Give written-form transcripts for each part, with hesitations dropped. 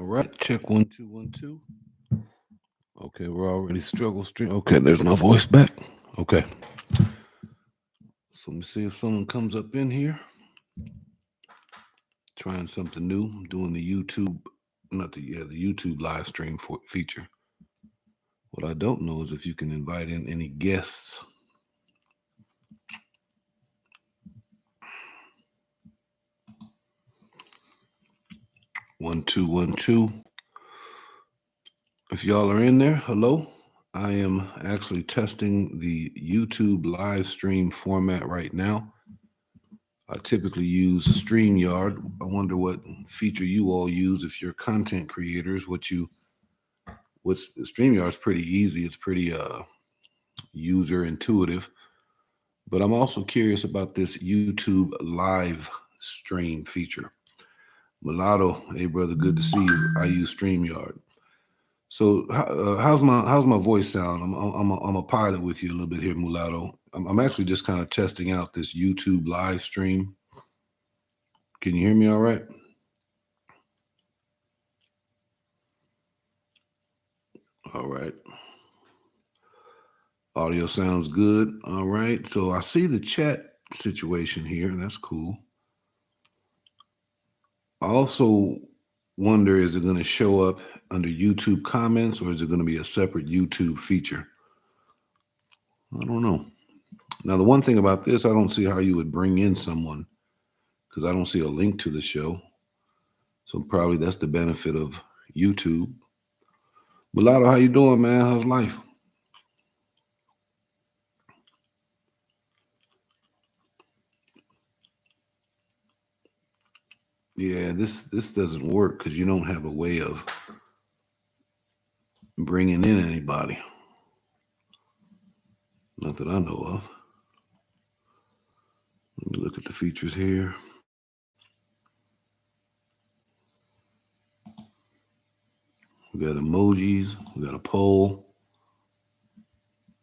right, check 1 2 1 2. Okay, we're already struggle stream. Okay, there's my voice back. Okay, so let me see if someone comes up in here. Trying something new. I'm doing the YouTube, not the YouTube live stream feature. What I don't know is if you can invite in any guests. 1 2 1 2. If y'all are in there, hello. I am actually testing the YouTube live stream format right now. I typically use StreamYard. I wonder what feature you all use if you're content creators. What's StreamYard's pretty easy. It's pretty user intuitive. But I'm also curious about this YouTube live stream feature. Mulatto, hey brother, good to see you. I use StreamYard. So how's my voice sound? I'm a pilot with you a little bit here, Mulatto. I'm actually just kind of testing out this YouTube live stream. Can you hear me all right? All right. Audio sounds good. All right. So I see the chat situation here. That's cool. I also wonder, is it going to show up under YouTube comments or is it going to be a separate YouTube feature? I don't know. Now, the one thing about this, I don't see how you would bring in someone because I don't see a link to the show. So probably that's the benefit of YouTube. Mulatto, how you doing, man? How's life? Yeah, this doesn't work because you don't have a way of bringing in anybody. Not that I know of. Let me look at the features here. We got emojis. We got a poll.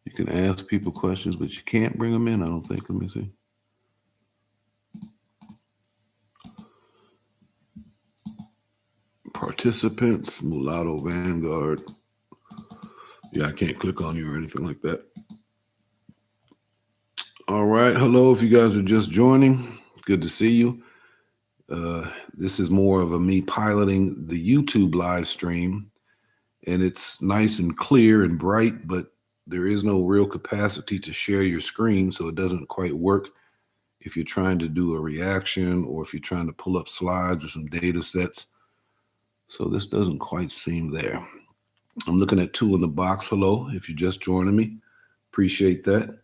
You can ask people questions, but you can't bring them in, I don't think. Let me see. Participants, Mulatto Vanguard. Yeah, I can't click on you or anything like that. All right. Hello, if you guys are just joining, good to see you. This is more of a me piloting the YouTube live stream, and it's nice and clear and bright, but there is no real capacity to share your screen, so it doesn't quite work if you're trying to do a reaction or if you're trying to pull up slides or some data sets. So this doesn't quite seem there. I'm looking at 2 in the box. Hello, if you're just joining me, appreciate that.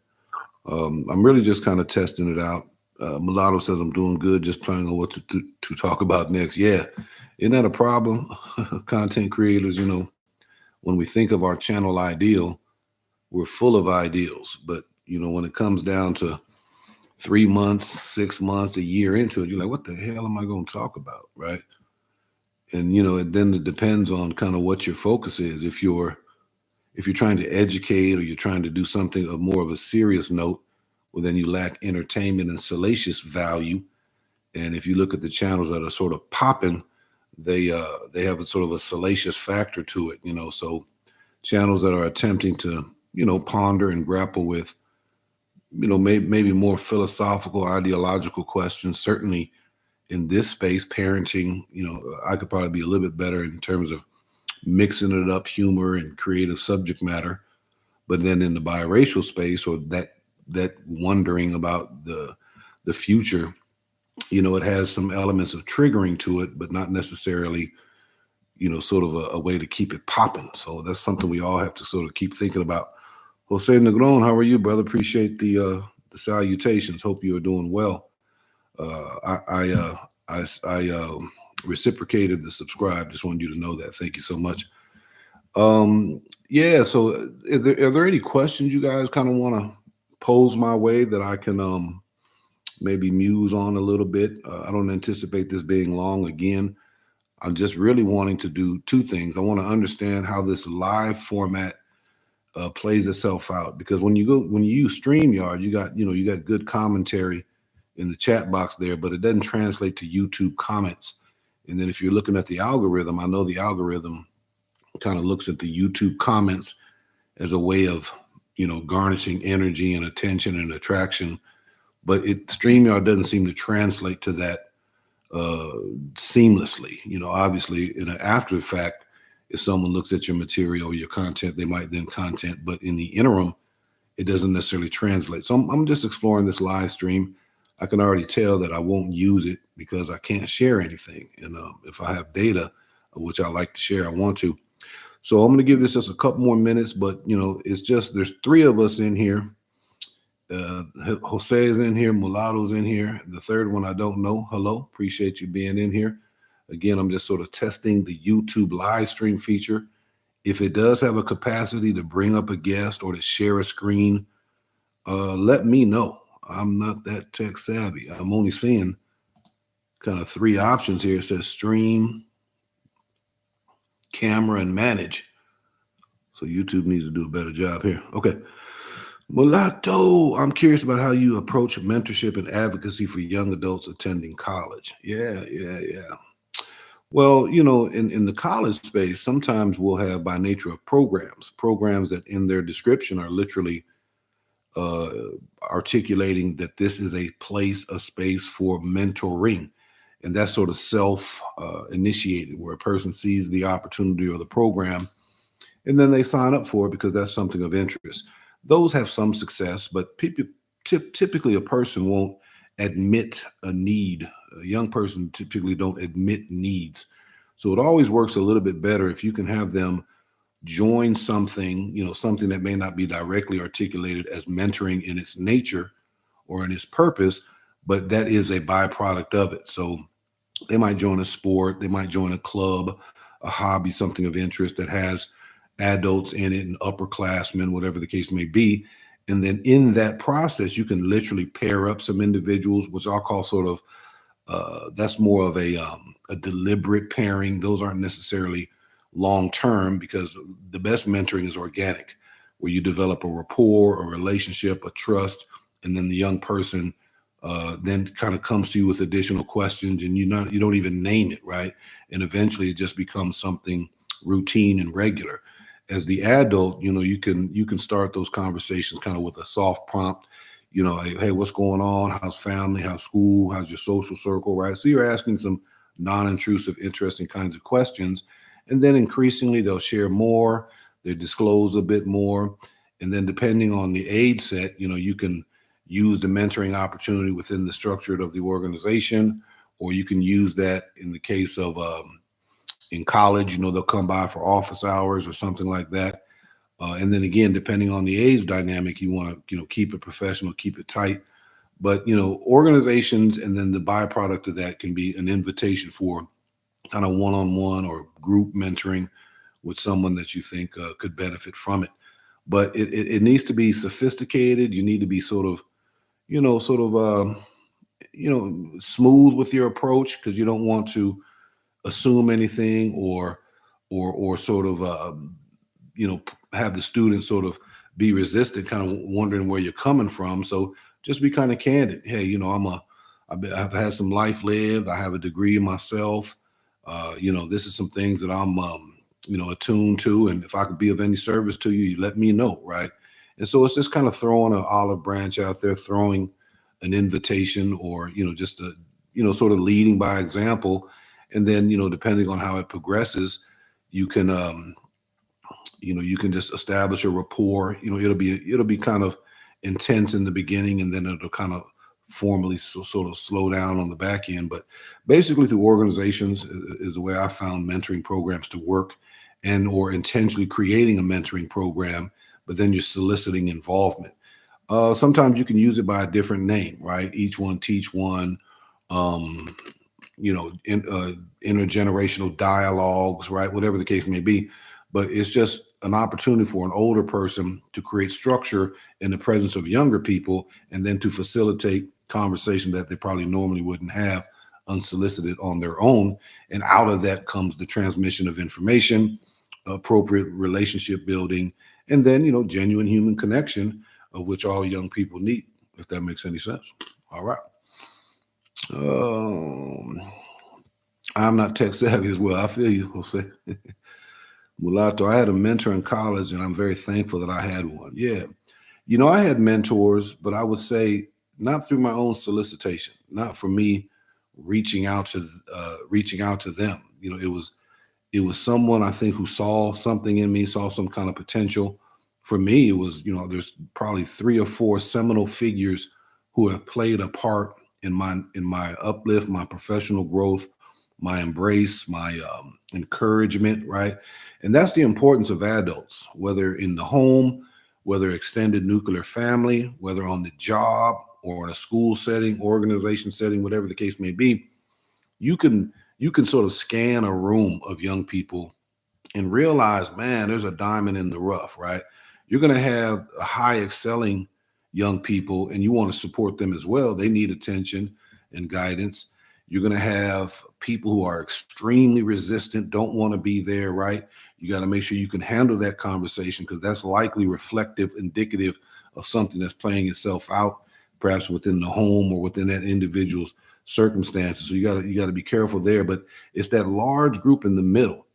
I'm really just kind of testing it out. Mulatto says I'm doing good, just planning on what to talk about next. Yeah, isn't that a problem? Content creators, when we think of our channel ideal, we're full of ideals. But, when it comes down to 3 months, 6 months, a year into it, you're like, what the hell am I going to talk about, right? And, then it depends on kind of what your focus is. If you're trying to educate or you're trying to do something of more of a serious note, well, then you lack entertainment and salacious value. And if you look at the channels that are sort of popping, they have a sort of a salacious factor to it, So channels that are attempting to, ponder and grapple with, maybe more philosophical, ideological questions. Certainly in this space, parenting, I could probably be a little bit better in terms of mixing it up, humor and creative subject matter. But then in the biracial space, or that wondering about the future, it has some elements of triggering to it, but not necessarily, sort of a way to keep it popping. So that's something we all have to sort of keep thinking about. Jose Negron, how are you, brother? Appreciate the salutations. Hope you are doing well. I reciprocated the subscribe. Just wanted you to know that. Thank you so much. Yeah. So, are there any questions you guys kind of want to pose my way that I can maybe muse on a little bit? I don't anticipate this being long. Again, I'm just really wanting to do 2 things. I want to understand how this live format plays itself out, because when you use StreamYard, you got good commentary in the chat box there, but it doesn't translate to YouTube comments And then if you're looking at the algorithm, I know the algorithm kind of looks at the YouTube comments as a way of, garnishing energy and attention and attraction. But StreamYard doesn't seem to translate to that uh, seamlessly. Obviously, in an after fact, if someone looks at your material or your content, they might then content. But in the interim, it doesn't necessarily translate. So I'm just exploring this live stream. I can already tell that I won't use it because I can't share anything. And if I have data, which I like to share, I want to. So I'm going to give this just a couple more minutes, but it's just there's three of us in here. Jose is in here, Mulatto's in here. The third one I don't know. Hello, appreciate you being in here. Again, I'm just sort of testing the YouTube live stream feature. If it does have a capacity to bring up a guest or to share a screen, let me know. I'm not that tech savvy. I'm only seeing kind of three options here. It says stream, camera, and manage. So YouTube needs to do a better job here. Okay. Mulatto, I'm curious about how you approach mentorship and advocacy for young adults attending college. Yeah. Well, in the college space, sometimes we'll have by nature of programs that in their description are literally uh, articulating that this is a place, a space for mentoring. And that's sort of self initiated, where a person sees the opportunity or the program and then they sign up for it because that's something of interest. Those have some success, but people typically a person won't admit a need. A young person typically don't admit needs. So it always works a little bit better if you can have them join something, something that may not be directly articulated as mentoring in its nature or in its purpose, but that is a byproduct of it. So they might join a sport, they might join a club, a hobby, something of interest that has adults in it and upperclassmen, whatever the case may be. And then in that process, you can literally pair up some individuals, which I'll call sort of that's more of a deliberate pairing. Those aren't necessarily long term because the best mentoring is organic, where you develop a rapport, a relationship, a trust, and then the young person then kind of comes to you with additional questions, and you don't even name it, right? And eventually, it just becomes something routine and regular. As the adult, you can start those conversations kind of with a soft prompt. Hey, what's going on? How's family? How's school? How's your social circle? Right. So you're asking some non-intrusive, interesting kinds of questions. And then increasingly they'll share more, they disclose a bit more. And then depending on the age set, you can use the mentoring opportunity within the structure of the organization, or you can use that in the case of in college, they'll come by for office hours or something like that. And then again, depending on the age dynamic, you want to, keep it professional, keep it tight. But, organizations and then the byproduct of that can be an invitation for kind of one-on-one or group mentoring with someone that you think could benefit from it. But it needs to be sophisticated. You need to be sort of, smooth with your approach because you don't want to assume anything or sort of have the students sort of be resistant, kind of wondering where you're coming from. So just be kind of candid. Hey, I've had some life lived. I have a degree myself. This is some things that I'm attuned to, and if I could be of any service to you, you let me know, right? And so it's just kind of throwing an olive branch out there, throwing an invitation, or just a sort of leading by example. And then depending on how it progresses, you can you can just establish a rapport. It'll be kind of intense in the beginning, and then it'll kind of formally sort of slow down on the back end. But basically, through organizations is the way I found mentoring programs to work, and or intentionally creating a mentoring program, but then you're soliciting involvement. Sometimes you can use it by a different name, right? Each one teach one. Um, intergenerational dialogues, right? Whatever the case may be. But it's just an opportunity for an older person to create structure in the presence of younger people and then to facilitate conversation that they probably normally wouldn't have unsolicited on their own. And out of that comes the transmission of information, appropriate relationship building, and then, genuine human connection, of which all young people need, if that makes any sense. All right. Um, I'm not tech savvy as well. I feel you, Jose. Mulatto, I had a mentor in college, and I'm very thankful that I had one. Yeah. I had mentors, but I would say not through my own solicitation, not for me reaching out to them. It was someone I think who saw something in me, saw some kind of potential. For me, it was, there's probably three or four seminal figures who have played a part in my uplift, my professional growth, my embrace, my encouragement, right? And that's the importance of adults, whether in the home, whether extended nuclear family, whether on the job or in a school setting, organization setting, whatever the case may be. You can sort of scan a room of young people and realize, man, there's a diamond in the rough, right? You're going to have a high excelling young people, and you want to support them as well. They need attention and guidance. You're going to have people who are extremely resistant, don't want to be there, right? You got to make sure you can handle that conversation, because that's likely reflective, indicative of something that's playing itself out, perhaps within the home or within that individual's circumstances. So you got to be careful there. But it's that large group in the middle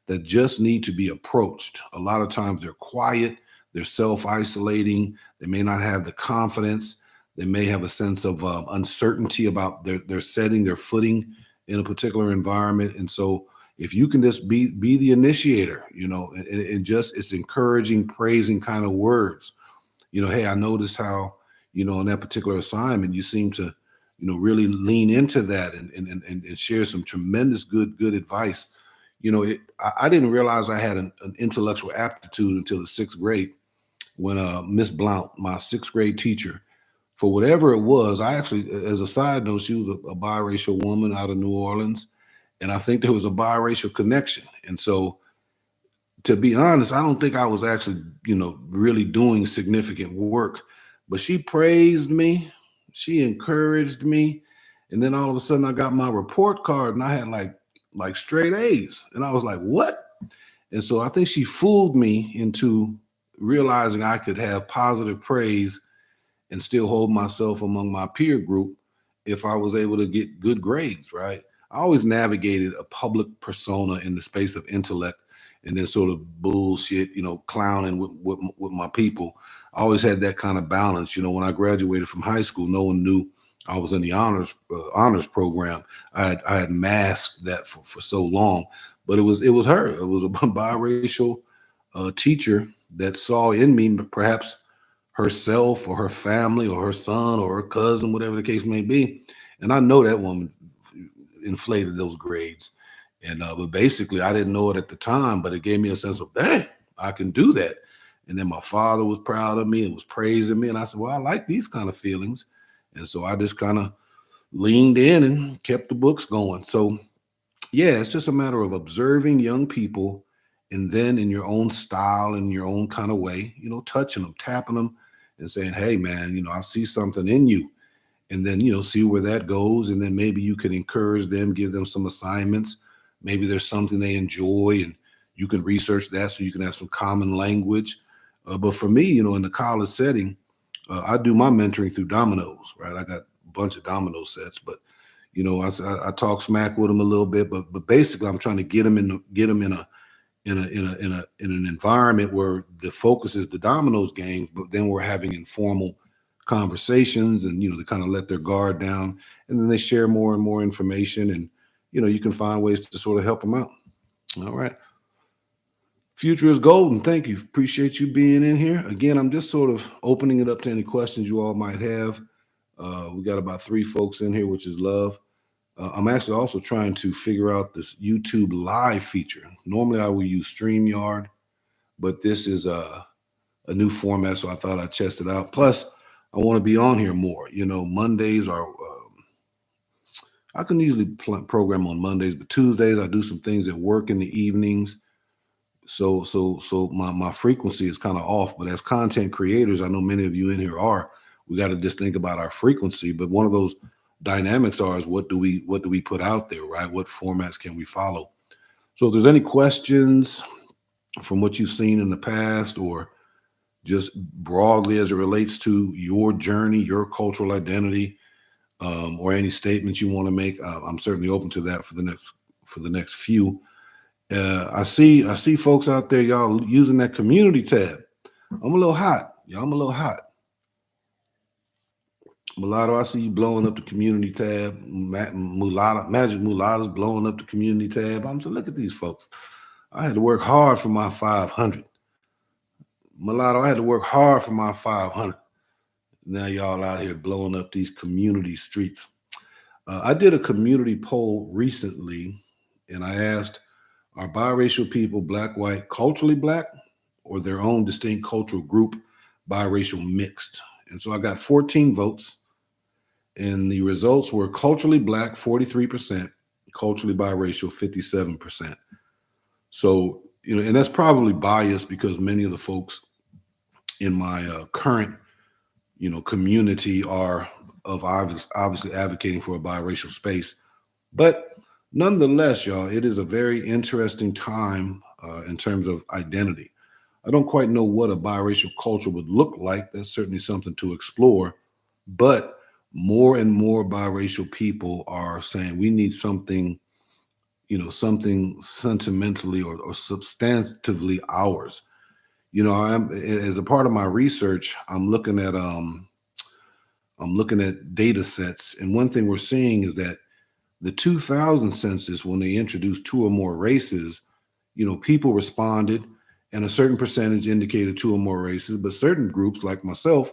that just need to be approached. A lot of times they're quiet, they're self isolating, they may not have the confidence, they may have a sense of uncertainty about their setting, their footing in a particular environment. And so, if you can just be the initiator, and just it's encouraging, praising kind of words. Hey, I noticed how, in that particular assignment, you seem to, really lean into that and share some tremendous good advice. I didn't realize I had an intellectual aptitude until the sixth grade, when Miss Blount, my sixth grade teacher, for whatever it was, I actually, as a side note, she was a biracial woman out of New Orleans, and I think there was a biracial connection. And so, to be honest, I don't think I was actually, really doing significant work, but she praised me, she encouraged me, and then all of a sudden I got my report card and I had like straight A's, and I was like, "What?" And so I think she fooled me into realizing I could have positive praise and still hold myself among my peer group if I was able to get good grades, right? I always navigated a public persona in the space of intellect, and then sort of bullshit, clowning with my people. I always had that kind of balance. When I graduated from high school, no one knew I was in the honors program. I had masked that for so long, but it was her. It was a biracial teacher that saw in me perhaps herself or her family or her son or her cousin, whatever the case may be. And I know that woman inflated those grades. And but basically, I didn't know it at the time, but it gave me a sense of, dang, I can do that. And then my father was proud of me and was praising me. And I said, well, I like these kind of feelings. And so I just kind of leaned in and kept the books going. So yeah, it's just a matter of observing young people, and then in your own style, in your own kind of way, touching them, tapping them, and saying, hey, man, I see something in you. And then, see where that goes. And then maybe you can encourage them, give them some assignments. Maybe there's something they enjoy, and you can research that so you can have some common language. But for me, in the college setting, I do my mentoring through dominoes, right? I got a bunch of domino sets, but I talk smack with them a little bit, but basically, I'm trying to get them in an environment where the focus is the dominoes games, but then we're having informal conversations, and they kind of let their guard down, and then they share more and more information, and you can find ways to sort of help them out. All right. Future is golden. Thank you. Appreciate you being in here. Again, I'm just sort of opening it up to any questions you all might have. We got about three folks in here, which is love. I'm actually also trying to figure out this YouTube live feature. Normally I will use StreamYard, but this is a new format, so I thought I'd test it out. Plus, I want to be on here more. Mondays are, I can usually program on Mondays, but Tuesdays I do some things at work in the evenings. So my frequency is kind of off. But as content creators, I know many of you in here are. We got to just think about our frequency. But one of those dynamics is what do we put out there, right? What formats can we follow? So if there's any questions from what you've seen in the past, or just broadly as it relates to your journey, your cultural identity, or any statements you want to make, I'm certainly open to that for the next for the next few. I see folks out there, y'all using that community tab. I'm a little hot. Y'all, I'm a little hot. Mulatto, I see you blowing up the community tab. Mulatto, Magic Mulatto's blowing up the community tab. I'm saying, look at these folks. I had to work hard for my 500. Mulatto, I had to work hard for my 500. Now y'all out here blowing up these community streets. I did a community poll recently, and I asked, are biracial people black, white, culturally black, or their own distinct cultural group, biracial mixed? And so I got 14 votes, and the results were culturally black, 43%, culturally biracial, 57%. So, and that's probably biased because many of the folks in my current, community are obviously advocating for a biracial space. But nonetheless, y'all, it is a very interesting time in terms of identity. I don't quite know what a biracial culture would look like. That's certainly something to explore. But more and more biracial people are saying we need something, something sentimentally or substantively ours. I'm as a part of my research, I'm looking at data sets, and one thing we're seeing is that the 2000 census, when they introduced two or more races, people responded, and a certain percentage indicated two or more races, but certain groups, like myself,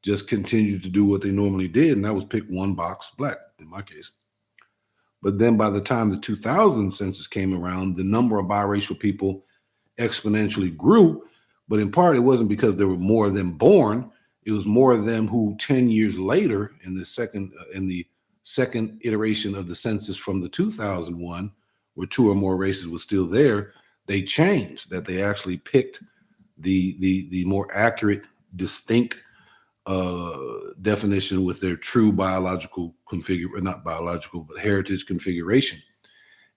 just continued to do what they normally did, and that was pick one box, black, in my case. But then by the time the 2000 census came around, the number of biracial people exponentially grew, but in part it wasn't because there were more of them born. It was more of them who 10 years later in the second iteration of the census from the 2001, where two or more races was still there, they changed that. They actually picked the more accurate, distinct definition with their true biological not biological, but heritage configuration.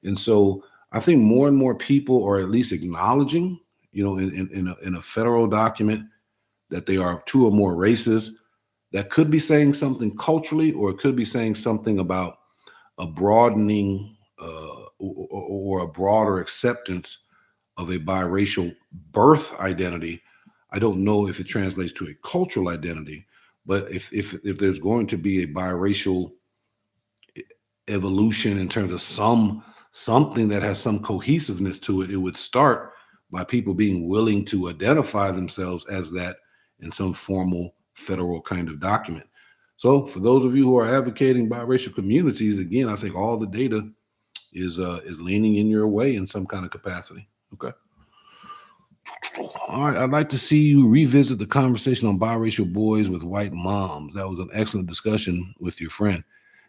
And so I think more and more people are at least acknowledging, in a federal document, that they are two or more races. That could be saying something culturally, or it could be saying something about a broadening or a broader acceptance of a biracial birth identity. I don't know if it translates to a cultural identity, but if there's going to be a biracial evolution in terms of something that has some cohesiveness to it, it would start by people being willing to identify themselves as that in some formal federal kind of document. So for those of you who are advocating biracial communities, again, I think all the data is leaning in your way in some kind of capacity. Okay. All right. I'd like to see you revisit the conversation on biracial boys with white moms. That was an excellent discussion with your friend.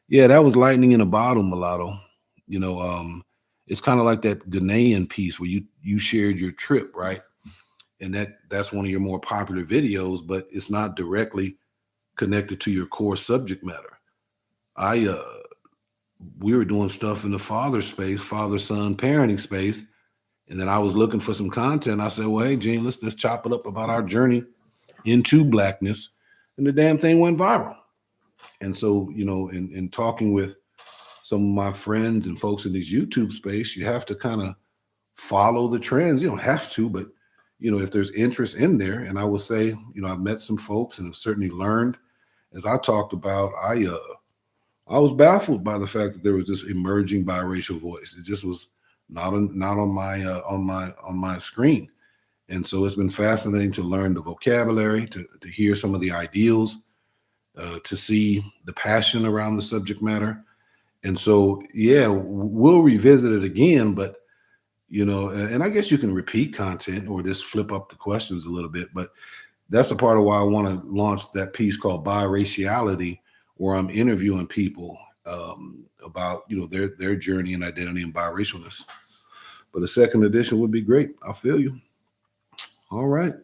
Yeah, that was lightning in a bottle, Mulatto. You know, it's kind of like that Ghanaian piece where you shared your trip, right? And that's one of your more popular videos, but it's not directly connected to your core subject matter. I We were doing stuff in the father space, father son parenting space, and then I was looking for some content. I said, "Well, hey, Gene, let's chop it up about our journey into blackness," and the damn thing went viral. And so, in talking with some of my friends and folks in this YouTube space, you have to kind of follow the trends. You don't have to, but if there's interest in there, and I will say, I've met some folks and have certainly learned. As I talked about, I was baffled by the fact that there was this emerging biracial voice. It just was not on my screen. And so it's been fascinating to learn the vocabulary, to hear some of the ideals, to see the passion around the subject matter. And so, yeah, we'll revisit it again, but and I guess you can repeat content or just flip up the questions a little bit, but that's a part of why I want to launch that piece called Biraciality, where I'm interviewing people about their journey and identity and biracialness. But a second edition would be great. I feel you. All right.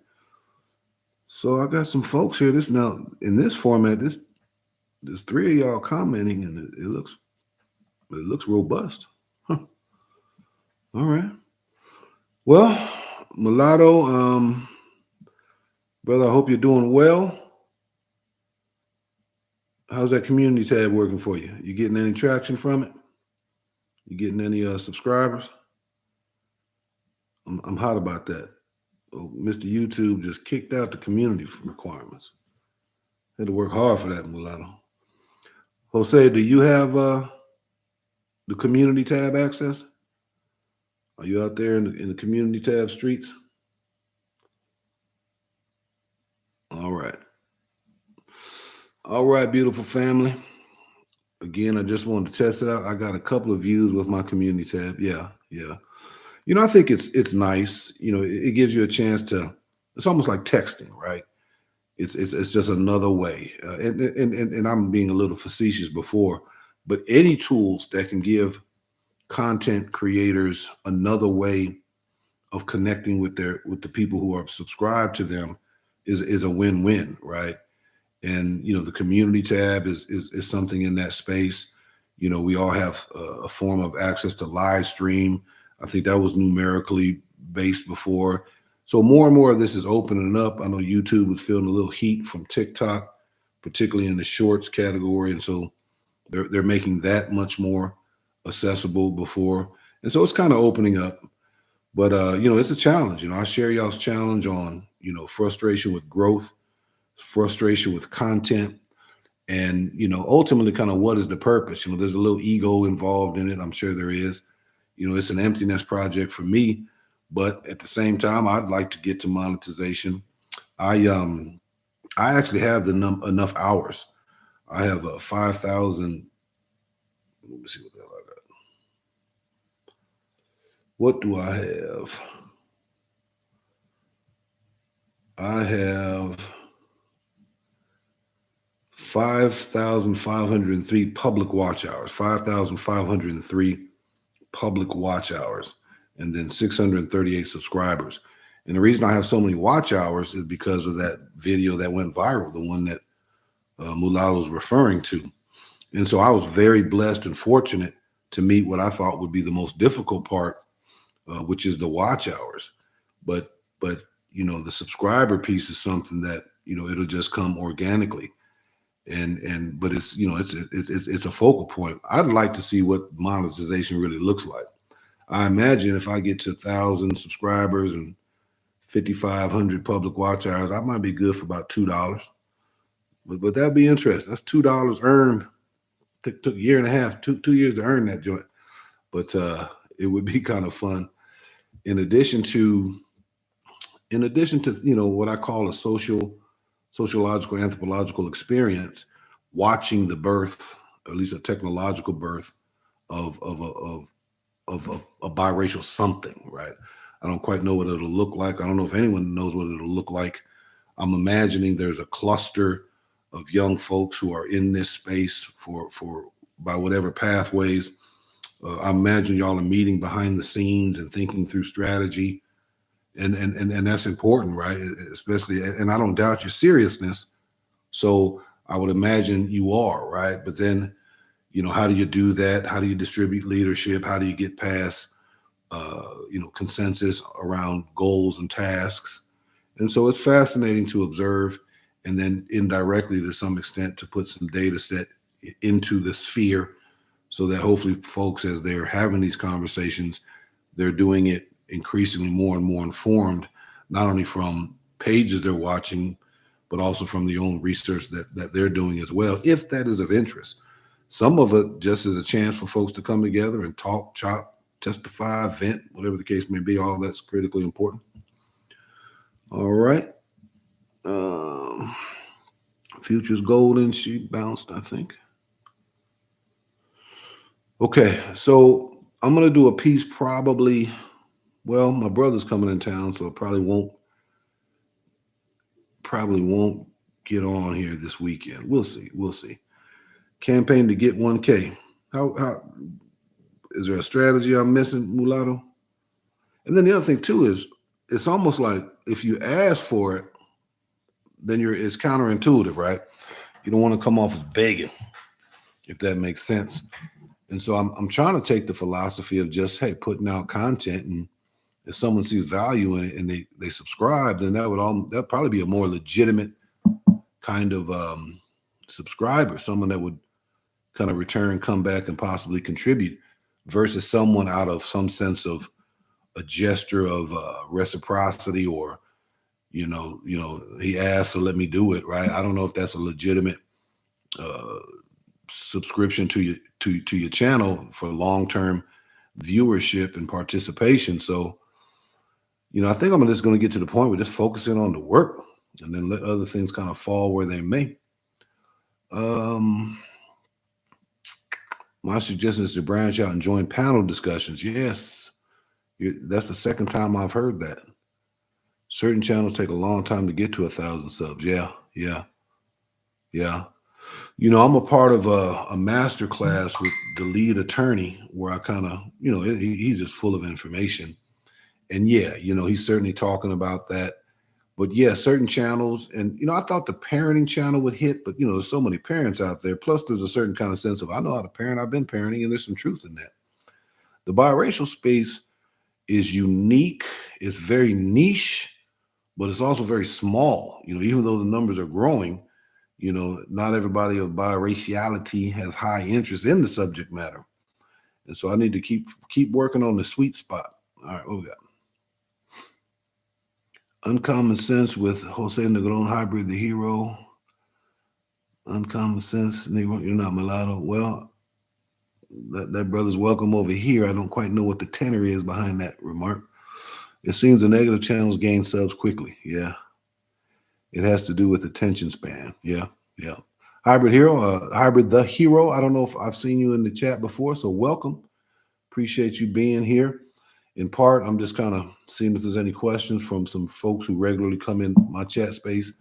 So I got some folks here. This now in this format, there's three of y'all commenting, and it looks robust. Huh. All right. Well, Mulatto, brother, I hope you're doing well. How's that community tab working for you? You getting any traction from it? You getting any subscribers? I'm hot about that. Oh, Mr. YouTube just kicked out the community requirements. Had to work hard for that, mulatto. Jose, do you have the community tab access? Are you out there in the community tab streets? All right. All right, beautiful family. Again, I just wanted to test it out. I got a couple of views with my community tab. Yeah, yeah. I think it's nice. It gives you a chance to. It's almost like texting, right? It's just another way. And I'm being a little facetious before, but any tools that can give content creators another way of connecting with the people who are subscribed to them is a win-win, right? And the community tab is something in that space. We all have a form of access to live stream. I think that was numerically based before. So more and more of this is opening up. I know YouTube was feeling a little heat from TikTok, particularly in the shorts category, and so they're making that much more accessible before. And so it's kind of opening up. But it's a challenge. I share y'all's challenge on frustration with growth, frustration with content, and ultimately kind of what is the purpose. There's a little ego involved in it. I'm sure there is. It's an emptiness project for me, but at the same time I'd like to get to monetization. I actually have enough hours. I have 5,000. Let me see what the hell I got. What do I have? I have 5,503 public watch hours, 5,503 public watch hours, and then 638 subscribers. And the reason I have so many watch hours is because of that video that went viral, the one that Mulatto was referring to. And so I was very blessed and fortunate to meet what I thought would be the most difficult part, which is the watch hours. But the subscriber piece is something that it'll just come organically. But it's a focal point. I'd like to see what monetization really looks like. I imagine if I get to 1,000 subscribers and 5,500 public watch hours, I might be good for about $2. But that'd be interesting. That's $2 earned. Took a year and a half, 2 years to earn that joint. But it would be kind of fun. In addition to what I call a sociological, anthropological experience, watching the birth, at least a technological birth of a biracial something, right? I don't quite know what it'll look like. I don't know if anyone knows what it'll look like. I'm imagining there's a cluster of young folks who are in this space for by whatever pathways. I imagine y'all are meeting behind the scenes and thinking through strategy. And that's important, right? Especially, and I don't doubt your seriousness. So I would imagine you are, right? But then, how do you do that? How do you distribute leadership? How do you get past, consensus around goals and tasks? And so it's fascinating to observe, and then indirectly, to some extent, to put some data set into the sphere, so that hopefully folks, as they're having these conversations, they're doing it increasingly more and more informed, not only from pages they're watching, but also from the own research that they're doing as well, if that is of interest. Some of it just is a chance for folks to come together and talk, chop, testify, vent, whatever the case may be. All that's critically important. All right. Future's golden. She bounced, I think. Okay, so I'm going to do a piece probably. Well, my brother's coming in town, so it probably won't get on here this weekend. We'll see. Campaign to get 1K. How is there a strategy I'm missing, Mulatto? And then the other thing too is it's almost like if you ask for it, then it's counterintuitive, right? You don't want to come off as begging, if that makes sense. And so I'm trying to take the philosophy of just, hey, putting out content, and if someone sees value in it and they subscribe, then that'd probably be a more legitimate kind of subscriber, someone that would kind of return, come back, and possibly contribute. versus someone out of some sense of a gesture of reciprocity, or he asked, so let me do it, right? I don't know if that's a legitimate uh, subscription to your channel for long term viewership and participation. So, I think I'm just going to get to the point where just focusing on the work and then let other things kind of fall where they may. Um, my suggestion is to branch out and join panel discussions. Yes, that's the second time I've heard that. Certain channels take a long time to get to 1,000 subs. Yeah, yeah, yeah. I'm a part of a master class with the lead attorney where I kind of, he's just full of information. And yeah, he's certainly talking about that. But yeah, certain channels, and I thought the parenting channel would hit, but there's so many parents out there. Plus, there's a certain kind of sense of I know how to parent, I've been parenting, and there's some truth in that. The biracial space is unique, it's very niche, but it's also very small. Even though the numbers are growing, not everybody of biraciality has high interest in the subject matter. And so I need to keep working on the sweet spot. All right, what we got? Uncommon Sense with Jose Negron, Hybrid the Hero. Uncommon Sense, Negro, you're not mulatto. Well, that brother's welcome over here. I don't quite know what the tenor is behind that remark. It seems the negative channels gain subs quickly. Yeah. It has to do with attention span. Yeah. Yeah. Hybrid Hero, Hybrid the Hero. I don't know if I've seen you in the chat before, so welcome. Appreciate you being here. In part, I'm just kind of seeing if there's any questions from some folks who regularly come in my chat space,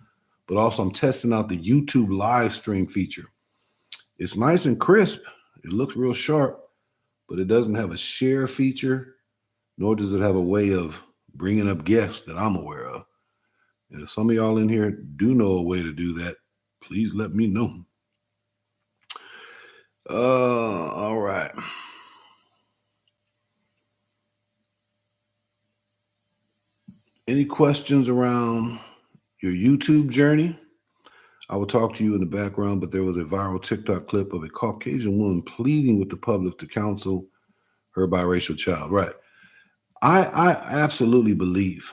but also I'm testing out the YouTube live stream feature. It's nice and crisp. It looks real sharp, but it doesn't have a share feature, nor does it have a way of bringing up guests that I'm aware of. And if some of y'all in here do know a way to do that, please let me know. All right. Any questions around your YouTube journey? I will talk to you in the background, but there was a viral TikTok clip of a Caucasian woman pleading with the public to counsel her biracial child. Right. I absolutely believe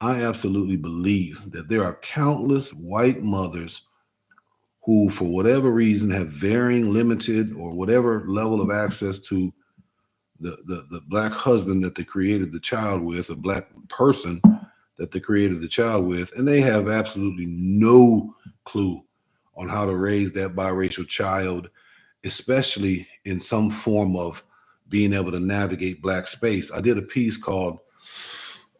that there are countless white mothers who, for whatever reason, have varying, limited, or whatever level of access to the black husband that they created the child with, a black person that they created the child with, and they have absolutely no clue on how to raise that biracial child, especially in some form of being able to navigate black space. I did a piece called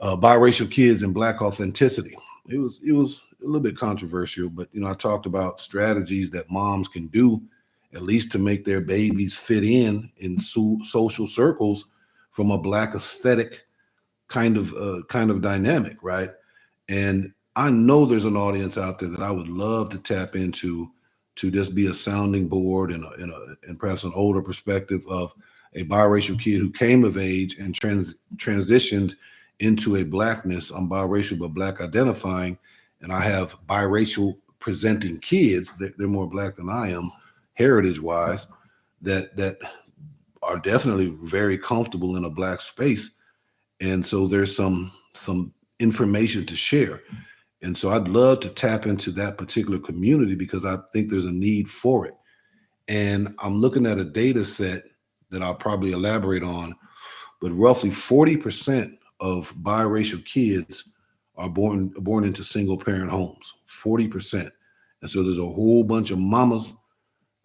"Biracial Kids and Black Authenticity." It was a little bit controversial, but I talked about strategies that moms can do, at least to make their babies fit in social circles from a black aesthetic kind of dynamic, right? And I know there's an audience out there that I would love to tap into to just be a sounding board and perhaps an older perspective of a biracial kid who came of age and transitioned into a blackness. I'm biracial but black identifying, and I have biracial presenting kids. They're more black than I am, heritage wise. That are definitely very comfortable in a black space, and so there's some information to share. And so I'd love to tap into that particular community because I think there's a need for it. And I'm looking at a data set that I'll probably elaborate on, but roughly 40% of biracial kids are born into single parent homes. 40%. And so there's a whole bunch of mamas,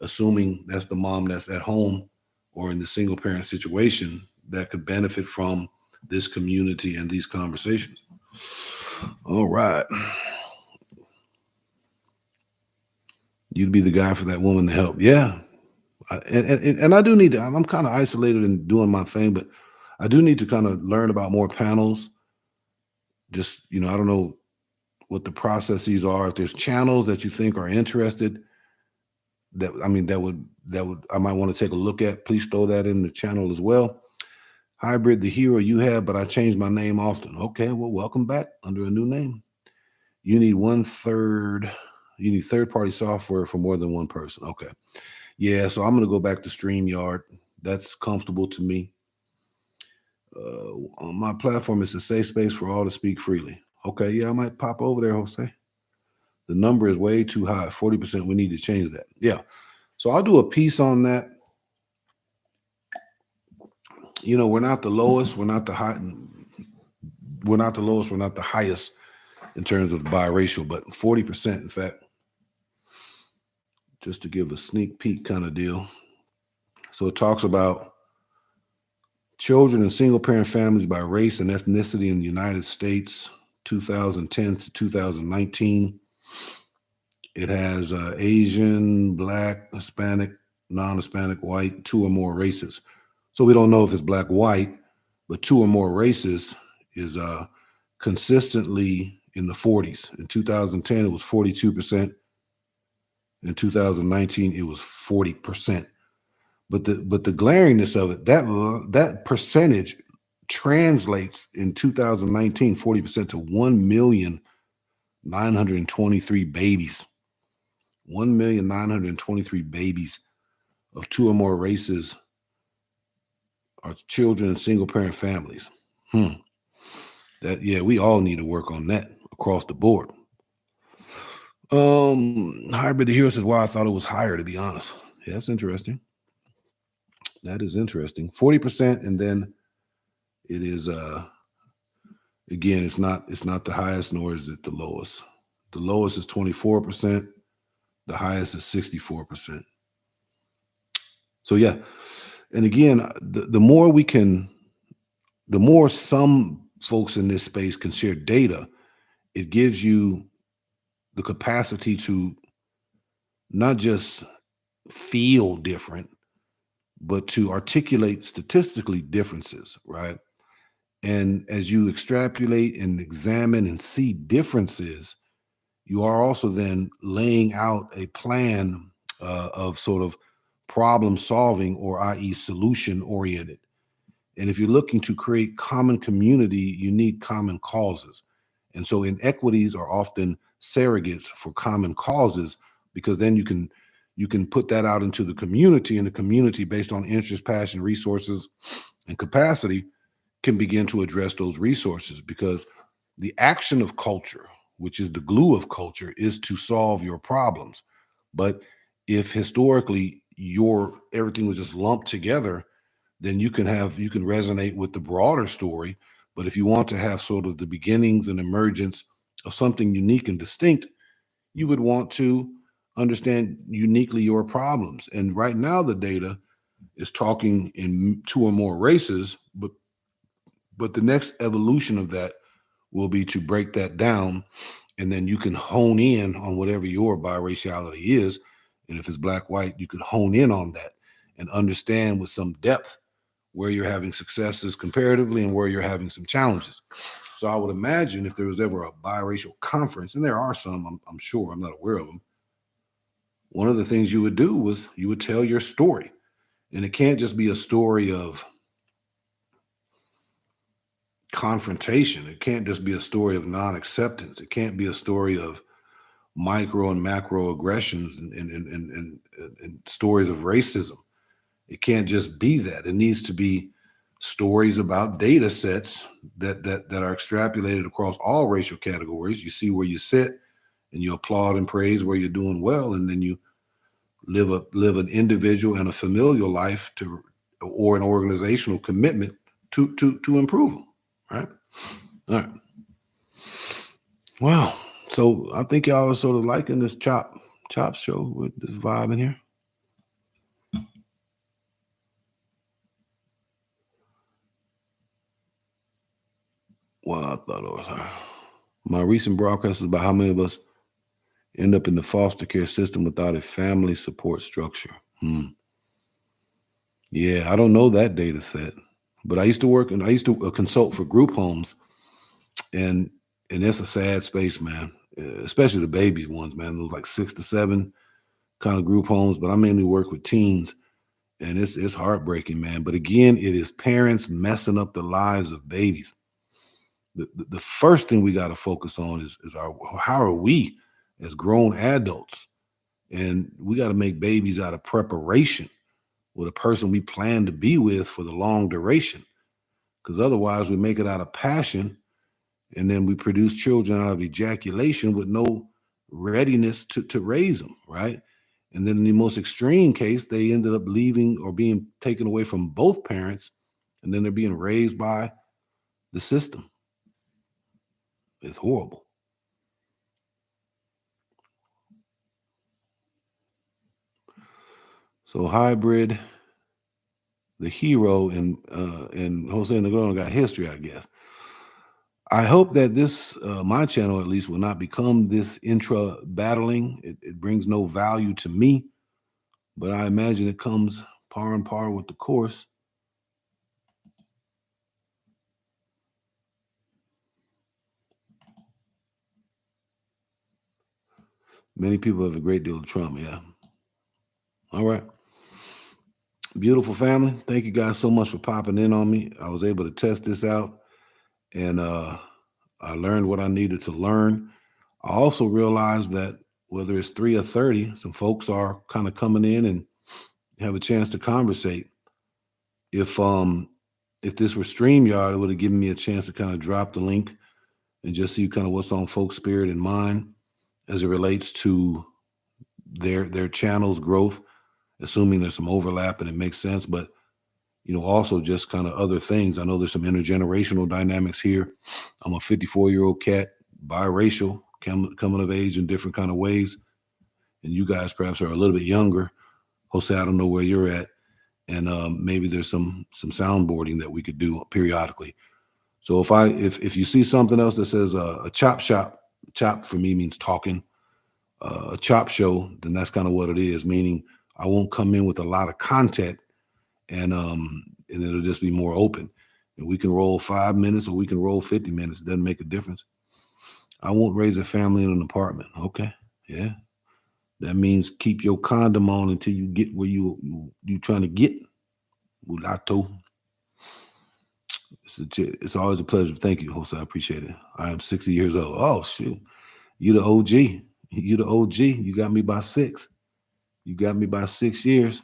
assuming that's the mom that's at home or in the single parent situation, that could benefit from this community and these conversations. All right. You'd be the guy for that woman to help. Yeah. And I do need to, I'm kind of isolated and doing my thing, but I do need to kind of learn about more panels. Just, I don't know what the processes are. If there's channels that you think are interested, that would I might want to take a look at. Please throw that in the channel as well. Hybrid the Hero you have, but I change my name often. Okay, well, welcome back under a new name. You need you need third-party software for more than one person. Okay. Yeah, so I'm gonna go back to StreamYard That's comfortable to me. On my platform, it's a safe space for all to speak freely. Okay, yeah, I might pop over there, Jose. The number is way too high, 40%. We need to change that. Yeah. So I'll do a piece on that. We're not the lowest, we're not the high, we're not the lowest, we're not the highest in terms of biracial, but 40%, in fact, just to give a sneak peek kind of deal. So it talks about children in single parent families by race and ethnicity in the United States, 2010 to 2019. It has Asian, Black, Hispanic, non-Hispanic, white, two or more races. So we don't know if it's Black, white, but two or more races is consistently in the 40s. In 2010, it was 42%. In 2019, it was 40%. But the glaringness of it, that percentage translates in 2019, 40% to 1,923 babies. 1,923 babies of two or more races are children in single parent families. We all need to work on that across the board. Hybrid the Hero says, wow, I thought it was higher, to be honest. Yeah, that's interesting. That is interesting. 40%, and then it is again, it's not the highest, nor is it the lowest. The lowest is 24%, the highest is 64%. So yeah. And again, the more some folks in this space can share data, it gives you the capacity to not just feel different, but to articulate statistically differences, right? And as you extrapolate and examine and see differences, you are also then laying out a plan of sort of problem solving, or i.e. solution oriented. And if you're looking to create common community, you need common causes. And so inequities are often surrogates for common causes, because then you can put that out into the community, and the community, based on interest, passion, resources, and capacity, can begin to address those resources. Because the action of culture, which is the glue of culture, is to solve your problems. But if historically everything was just lumped together, then you can resonate with the broader story. But if you want to have sort of the beginnings and emergence of something unique and distinct, you would want to understand uniquely your problems. And right now the data is talking in two or more races, but the next evolution of that will be to break that down, and then you can hone in on whatever your biraciality is. And if it's Black, white, you could hone in on that and understand with some depth where you're having successes comparatively and where you're having some challenges. So I would imagine if there was ever a biracial conference, and there are some, I'm sure, I'm not aware of them, one of the things you would do was you would tell your story. And it can't just be a story of confrontation. It can't just be a story of non-acceptance. It can't be a story of micro and macro aggressions and stories of racism. It can't just be that. It needs to be stories about data sets that are extrapolated across all racial categories. You see where you sit, and you applaud and praise where you're doing well, and then you live an individual and a familial life or an organizational commitment to improve them. Right. All right. Wow. So I think y'all are sort of liking this chop show with this vibe in here. Well, I thought it was her. My recent broadcast is about how many of us end up in the foster care system without a family support structure. Yeah, I don't know that data set, but I used to consult for group homes, and it's a sad space, man. Especially the baby ones, man. Those like 6 to 7 kind of group homes, but I mainly work with teens, and it's heartbreaking, man. But again, it is parents messing up the lives of babies. The first thing we got to focus on is how are we as grown adults, and we got to make babies out of preparation. with a person we plan to be with for the long duration. Because otherwise, we make it out of passion, and then we produce children out of ejaculation with no readiness to raise them, right? And then in the most extreme case, they ended up leaving or being taken away from both parents, and then they're being raised by the system. It's horrible. So hybrid, the hero, and Jose Negron got history, I guess. I hope that this, my channel at least, will not become this intra battling. It brings no value to me, but I imagine it comes par and par with the course. Many people have a great deal of trauma. Yeah. All right. Beautiful family. Thank you guys so much for popping in on me. I was able to test this out, and I learned what I needed to learn. I also realized that whether it's 3 or 30, some folks are kind of coming in and have a chance to conversate. If um if this were StreamYard, it would have given me a chance to kind of drop the link and just see kind of what's on folks' spirit and mind as it relates to their channel's growth, assuming there's some overlap and it makes sense. But also just kind of other things. I know there's some intergenerational dynamics here. I'm a 54-year-old cat, biracial, coming of age in different kind of ways. And you guys perhaps are a little bit younger. Jose, I don't know where you're at. And maybe there's some soundboarding that we could do periodically. So if you see something else that says a chop shop, chop for me means talking, a chop show, then that's kind of what it is, meaning I won't come in with a lot of content, and it'll just be more open. And we can roll 5 minutes or we can roll 50 minutes. It doesn't make a difference. I won't raise a family in an apartment. Okay. Yeah. That means keep your condom on until you get where you trying to get. Mulatto. It's always a pleasure. Thank you, Jose. I appreciate it. I am 60 years old. Oh, shoot. You the OG. You the OG. You got me by 6. You got me by 6 years.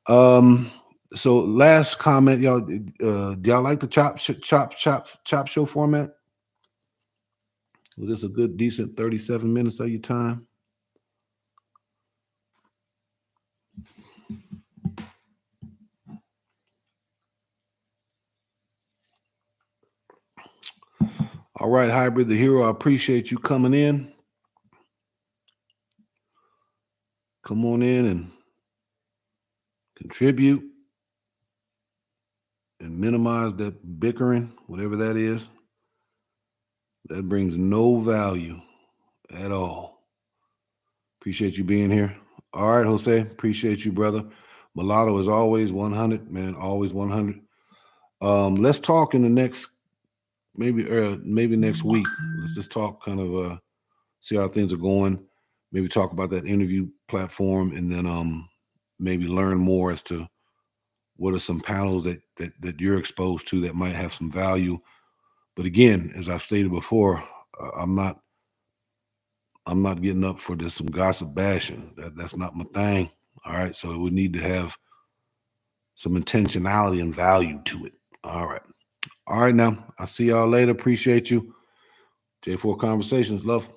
So last comment, y'all. Do y'all like the chop show format? Was this a good, decent 37 minutes of your time? All right, Hybrid the Hero, I appreciate you coming in. Come on in and contribute and minimize that bickering, whatever that is. That brings no value at all. Appreciate you being here. All right, Jose, appreciate you, brother. Mulatto is always 100, man, always 100. Let's talk in the next, maybe next week. Let's just talk kind of see how things are going. Maybe talk about that interview platform, and then maybe learn more as to what are some panels that you're exposed to that might have some value. But again, as I've stated before, I'm not getting up for this some gossip bashing. That's not my thing. All right, so we need to have some intentionality and value to it. All right. All right, now. I'll see y'all later. Appreciate you. J4 Conversations. Love.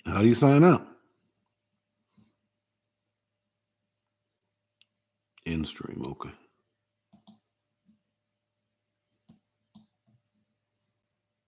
How do you sign out? In stream. Okay.